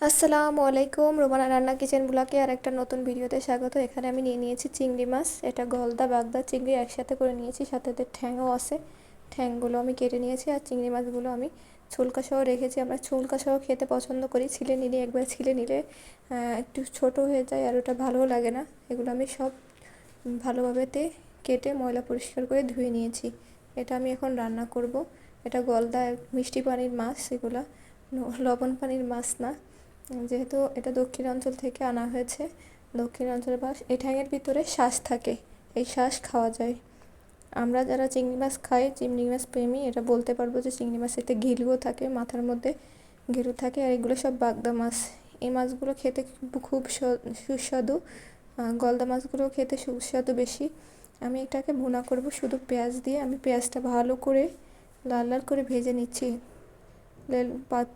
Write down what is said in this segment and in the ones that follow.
আসসালামু আলাইকুম, রোমানা রান্না কিচেন ব্লগে আর একটা নতুন ভিডিওতে স্বাগত। এখানে আমি নিয়ে নিয়েছি চিংড়ি মাছ। এটা গলদা বাগদা চিংড়ি একসাথে করে নিয়েছি, সাথে এদের ঠ্যাংও আছে। ঠ্যাংগুলো আমি কেটে নিয়েছি আর চিংড়ি মাছগুলো আমি ছুলকা সহ রেখেছি। আমরা ছুলকা সহ খেতে পছন্দ করি। ছিলে নিলে একবার ছিলে নিলে একটু ছোট হয়ে যায় আর ওটা ভালোও লাগে না। এগুলো আমি সব ভালোভাবেতে কেটে ময়লা পরিষ্কার করে ধুয়ে নিয়েছি। এটা আমি এখন রান্না করব। এটা গলদা মিষ্টি পানির মাছ, এগুলা লবণ পানির মাছ না, যেহেতু এটা দক্ষিণ অঞ্চল থেকে আনা হয়েছে। দক্ষিণ অঞ্চলের মাছ, এই ঠ্যাঙের ভিতরে শ্বাস থাকে, এই শ্বাস খাওয়া যায়। আমরা যারা চিংড়ি মাছ খাই, চিংড়ি মাছ প্রেমী, এটা বলতে পারবো যে চিংড়ি মাছেতে ঘিলুও থাকে, মাথার মধ্যে ঘিলু থাকে। আর এগুলো সব বাগদা মাছ। এই মাছগুলো খেতে খুব সুস্বাদু। গলদা মাছগুলো খেতে সুস্বাদু বেশি। আমি এটাকে ভুনা করব শুধু পেঁয়াজ দিয়ে। আমি পেঁয়াজটা ভালো করে লাল লাল করে ভেজে নিচ্ছি।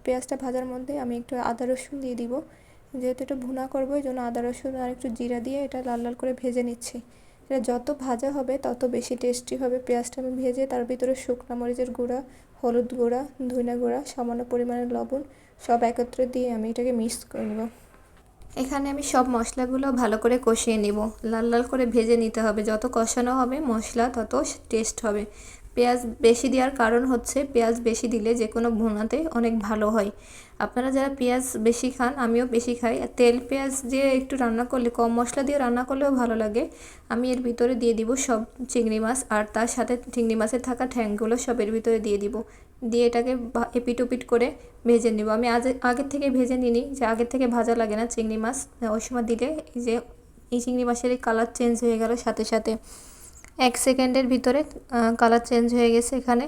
পেঁয়াজটা ভাজার মধ্যে আমি একটু আদা রসুন দিয়ে দিব। যেহেতু এটা ভুনা করবো, এই জন্য আদা রসুন আর একটু জিরা দিয়ে এটা লাল লাল করে ভেজে নিচ্ছি। এটা যত ভাজা হবে তত বেশি টেস্টি হবে। পেঁয়াজটা আমি ভেজে তার ভিতরে শুকনো মরিচের গুঁড়া, হলুদ গুঁড়া, ধনিয়া গুঁড়া, সামান্য পরিমাণে লবণ সব একত্রে দিয়ে আমি এটাকে মিক্স করে নেব। এখানে আমি সব মশলাগুলো ভালো করে কষিয়ে নিব। লাল লাল করে ভেজে নিতে হবে। যত কষানো হবে মশলা তত টেস্ট হবে। পেঁয়াজ বেশি দেওয়ার কারণ হচ্ছে, পেঁয়াজ বেশি দিলে যে কোনো ভুনাতে অনেক ভালো হয়। আপনারা যারা পেঁয়াজ বেশি খান, আমিও বেশি খাই। তেল পেঁয়াজ দিয়ে একটু রান্না করলে, কম মশলা দিয়ে রান্না করলেও ভালো লাগে। আমি এর ভিতরে দিয়ে দিব সব চিংড়ি মাছ, আর তার সাথে চিংড়ি মাছের থাকা ঠ্যাংগুলো সব এর ভিতরে দিয়ে দিব। দিয়ে এটাকে এপিট ওপিট করে ভেজে নেব। আমি আগের থেকে ভেজে নিই, যে আগের থেকে ভাজা লাগে না চিংড়ি মাছ। ওই সময় দিলে এই চিংড়ি মাছের কালার চেঞ্জ হয়ে গেল সাথে সাথে, 1 সেকেন্ডের ভিতরে কালার চেঞ্জ হয়ে গেছে। এখানে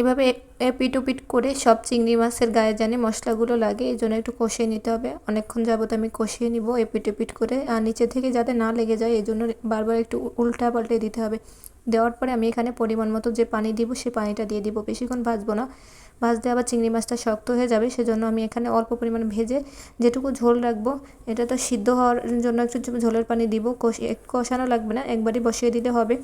এভাবে এপিট ওপিট করে সব চিংড়ি মাছের গায়ে জানি মশলাগুলো লাগে, এই জন্য একটু কষিয়ে নিতে হবে। অনেকক্ষণ যাবত আমি কষিয়ে নিব এপিট ওপিট করে, আর নিচে থেকে যাতে না লেগে যায় এই জন্য বারবার একটু উল্টা পাল্টে দিতে হবে। দেওয়ার পরে আমি এখানে পরিমাণ মতো যে পানি দিব সেই পানিটা দিয়ে দিব। বেশিক্ষণ ভাজবো না, ভাজতে আবার চিংড়ি মাছটা শক্ত হয়ে যাবে। সেজন্য আমি এখানে অল্প পরিমাণ ভেজে যেটুকু ঝোল রাখবো, এটা তো সিদ্ধ হওয়ার জন্য একটু ঝোলের পানি দিব। কষানো লাগবে না, একবারই বসিয়ে দিলে হবে।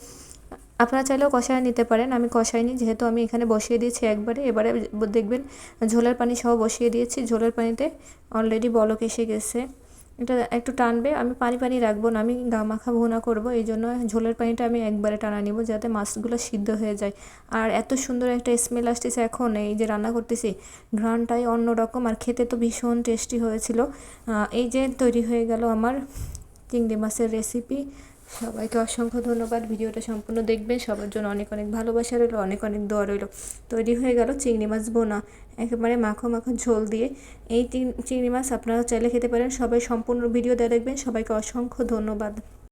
আপনারা চাইলেও কষায় নিতে পারেন, আমি কষাইনি, যেহেতু আমি এখানে বসিয়ে দিয়েছি একবারে। এবারে দেখবেন ঝোলের পানি সহ বসিয়ে দিয়েছি। ঝোলের পানিতে অলরেডি বলক এসে গেছে। এটা একটু টানবে, আমি পানি পানি রাখবো না, আমি গা মাখা ভুনা করবো। এই জন্য ঝোলের পানিটা আমি একবারে টানা নিব, যাতে মাছগুলো সিদ্ধ হয়ে যায়। আর এত সুন্দর একটা স্মেল আসতেছে এখন, এই যে রান্না করতেছি, ঘ্রাণটাই অন্যরকম। আর খেতে তো ভীষণ টেস্টি হয়েছিল। এই যে তৈরি হয়ে গেল আমার চিংড়ি মাছের রেসিপি। সবাইকে অসংখ্য ধন্যবাদ। ভিডিওটা সম্পূর্ণ দেখবেন। সবার জন্য অনেক অনেক ভালোবাসা রইলো, অনেক অনেক দোয়া রইলো। তৈরি হয়ে গেল চিংড়ি মাছ বোনা, একেবারে মাখো মাখো ঝোল দিয়ে। এই চিংড়ি মাছ আপনারা চাইলে খেতে পারেন। সবাই সম্পূর্ণ ভিডিওটা দেখবেন। সবাইকে অসংখ্য ধন্যবাদ।